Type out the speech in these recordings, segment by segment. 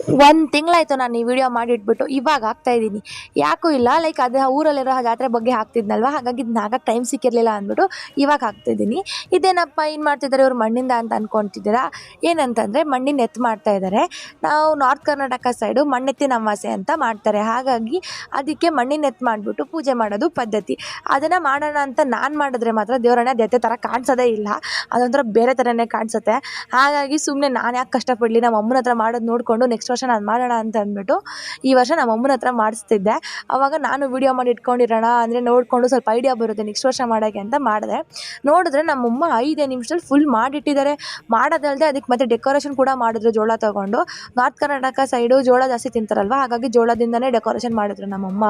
ಒಂದು ತಿಂಗಳಾಯಿತು ನಾನು ಈ ವಿಡಿಯೋ ಮಾಡಿಟ್ಬಿಟ್ಟು ಇವಾಗ ಹಾಕ್ತಾಯಿದ್ದೀನಿ. ಯಾಕೂ ಇಲ್ಲ ಲೈಕ್ ಅದು ಊರಲ್ಲಿರೋ ಜಾತ್ರೆ ಬಗ್ಗೆ ಹಾಕ್ತಿದ್ನಲ್ವ, ಹಾಗಾಗಿ ಇದನ್ನ ಹಾಕಕ್ಕೆ ಟೈಮ್ ಸಿಕ್ಕಿರಲಿಲ್ಲ ಅಂದ್ಬಿಟ್ಟು ಇವಾಗ ಹಾಕ್ತಿದ್ದೀನಿ. ಇದೇನಪ್ಪ ಏನು ಮಾಡ್ತಿದ್ದಾರೆ ಇವ್ರು ಮಣ್ಣಿಂದ ಅಂತ ಅಂದ್ಕೊತಿದ್ದೀರಾ? ಏನಂತಂದರೆ ಮಣ್ಣಿನ ಎತ್ತು ಮಾಡ್ತಾಯಿದ್ದಾರೆ. ನಾವು ನಾರ್ತ್ ಕರ್ನಾಟಕ ಸೈಡು ಮಣ್ಣೆತ್ತಿನ ಅಮಾವಾಸ್ಯೆ ಅಂತ ಮಾಡ್ತಾರೆ. ಹಾಗಾಗಿ ಅದಕ್ಕೆ ಮಣ್ಣಿನ ಎತ್ತು ಮಾಡಿಬಿಟ್ಟು ಪೂಜೆ ಮಾಡೋದು ಪದ್ಧತಿ. ಅದನ್ನು ಮಾಡೋಣ ಅಂತ ನಾನು ಮಾಡಿದ್ರೆ ಮಾತ್ರ ದೇವರನ್ನ ದೆತ್ತೆ ಥರ ಕಾಣಿಸೋದೇ ಇಲ್ಲ, ಅದೊಂಥರ ಬೇರೆ ಥರನೇ ಕಾಣಿಸುತ್ತೆ. ಹಾಗಾಗಿ ಸುಮ್ಮನೆ ನಾನು ಯಾಕೆ ಕಷ್ಟಪಡಲಿ, ನಮ್ಮ ಅಮ್ಮನ ಹತ್ರ ಮಾಡೋದು ನೋಡಿಕೊಂಡು ನೆಕ್ಸ್ಟ್ ವರ್ಷ ನಾನು ಮಾಡೋಣ ಅಂತ ಅಂದ್ಬಿಟ್ಟು ಈ ವರ್ಷ ನಮ್ಮ ಅಮ್ಮನ ಹತ್ರ ಮಾಡಿಸ್ತಿದ್ದೆ. ಆವಾಗ ನಾನು ವಿಡಿಯೋ ಮಾಡಿ ಇಟ್ಕೊಂಡಿರೋಣ ಅಂದರೆ ನೋಡಿಕೊಂಡು ಸ್ವಲ್ಪ ಐಡಿಯಾ ಬರುತ್ತೆ ನೆಕ್ಸ್ಟ್ ವರ್ಷ ಮಾಡೋಕ್ಕೆ ಅಂತ ಮಾಡಿದೆ. ನೋಡಿದ್ರೆ ನಮ್ಮಮ್ಮ 5 ನಿಮಿಷದಲ್ಲಿ ಫುಲ್ ಮಾಡಿಟ್ಟಿದ್ದಾರೆ. ಮಾಡೋದಲ್ಲದೆ ಅದಕ್ಕೆ ಮತ್ತೆ ಡೆಕೋರೇಷನ್ ಕೂಡ ಮಾಡಿದ್ರು ಜೋಳ ತೊಗೊಂಡು. ನಾರ್ತ್ ಕರ್ನಾಟಕ ಸೈಡು ಜೋಳ ಜಾಸ್ತಿ ತಿಂತಾರಲ್ವ, ಹಾಗಾಗಿ ಜೋಳದಿಂದನೇ ಡೆಕೋರೇಷನ್ ಮಾಡಿದ್ರು ನಮ್ಮಮ್ಮ.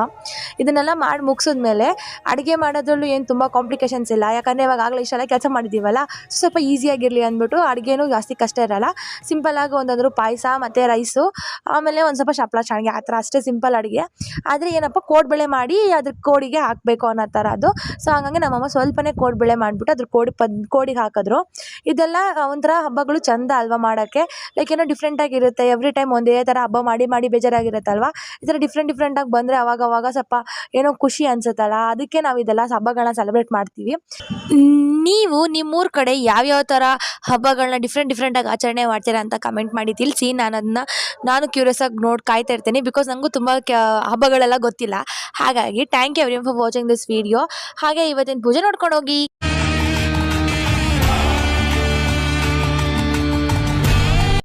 ಇದನ್ನೆಲ್ಲ ಮಾಡಿ ಮುಗಿಸಿದ್ಮೇಲೆ ಅಡುಗೆ ಮಾಡೋದ್ರಲ್ಲೂ ಏನು ತುಂಬ ಕಾಂಪ್ಲಿಕೇಶನ್ಸ್ ಇಲ್ಲ, ಯಾಕಂದರೆ ಇವಾಗ ಆಗಲೇ ಇಷ್ಟೆಲ್ಲ ಕೆಲಸ ಮಾಡಿದ್ದೀವಲ್ಲ, ಸ್ವಲ್ಪ ಈಸಿಯಾಗಿರಲಿ ಅಂದ್ಬಿಟ್ಟು ಅಡುಗೆನೂ ಜಾಸ್ತಿ ಕಷ್ಟ ಇರೋಲ್ಲ. ಸಿಂಪಲ್ಲಾಗಿ ಒಂದಾದರೂ ಪಾಯಸ ಮತ್ತು ರೈಸು, ಆಮೇಲೆ ಒಂದು ಸ್ವಲ್ಪ ಹಪ್ಳ ಶಾವಿಗೆ ಆ ಥರ ಅಷ್ಟೇ ಸಿಂಪಲ್ ಅಡುಗೆ. ಆದರೆ ಏನಪ್ಪ ಕೋಡ್ಬಳೆ ಮಾಡಿ ಅದ್ರ ಕೋಡಿಗೆ ಹಾಕಬೇಕು ಅನ್ನೋ ಥರ ಅದು. ಸೊ ಹಾಗಾಗಿ ನಮ್ಮಮ್ಮ ಸ್ವಲ್ಪನೇ ಕೋಡ್ಬಳೆ ಮಾಡಿಬಿಟ್ಟು ಅದ್ರ ಕೋಡಿಗೆ ಹಾಕಿದ್ರು. ಇದೆಲ್ಲ ಒಂಥರ ಹಬ್ಬಗಳು ಚೆಂದ ಅಲ್ವಾ ಮಾಡೋಕ್ಕೆ, ಲೈಕ್ ಏನೋ ಡಿಫ್ರೆಂಟಾಗಿರುತ್ತೆ. ಎವ್ರಿ ಟೈಮ್ ಒಂದೇ ಥರ ಹಬ್ಬ ಮಾಡಿ ಮಾಡಿ ಬೇಜಾರಾಗಿರುತ್ತಲ್ವ, ಈ ಥರ ಡಿಫ್ರೆಂಟಾಗಿ ಬಂದರೆ ಅವಾಗವಾಗ ಸ್ವಲ್ಪ ಏನೋ ಖುಷಿ ಅನಿಸುತ್ತಲ್ಲ, ಅದಕ್ಕೆ ನಾವು ಇದೆಲ್ಲ ಹಬ್ಬಗಳನ್ನ ಸೆಲೆಬ್ರೇಟ್ ಮಾಡ್ತೀವಿ. ನೀವು ನಿಮ್ಮೂರ ಕಡೆ ಯಾವ್ಯಾವ ಥರ ಹಬ್ಬಗಳನ್ನ ಡಿಫ್ರೆಂಟಾಗಿ ಆಚರಣೆ ಮಾಡ್ತೀರಾ ಅಂತ ಕಮೆಂಟ್ ಮಾಡಿ ತಿಳಿಸಿ. ನಾನು ಕ್ಯೂರಿಯಸ್ ಆಗಿ ಕಾಯ್ತಾ ಇರ್ತೀನಿ, ಬಿಕಾಸ್ ನನಗೂ ತುಂಬ ಹಬ್ಬಗಳೆಲ್ಲ ಗೊತ್ತಿಲ್ಲ. ಹಾಗಾಗಿ thank you everyone for watching this video. ಹಾಗೆ ಇವತ್ತಿನ ಪೂಜೆ ನೋಡ್ಕೊಂಡು ಹೋಗಿ.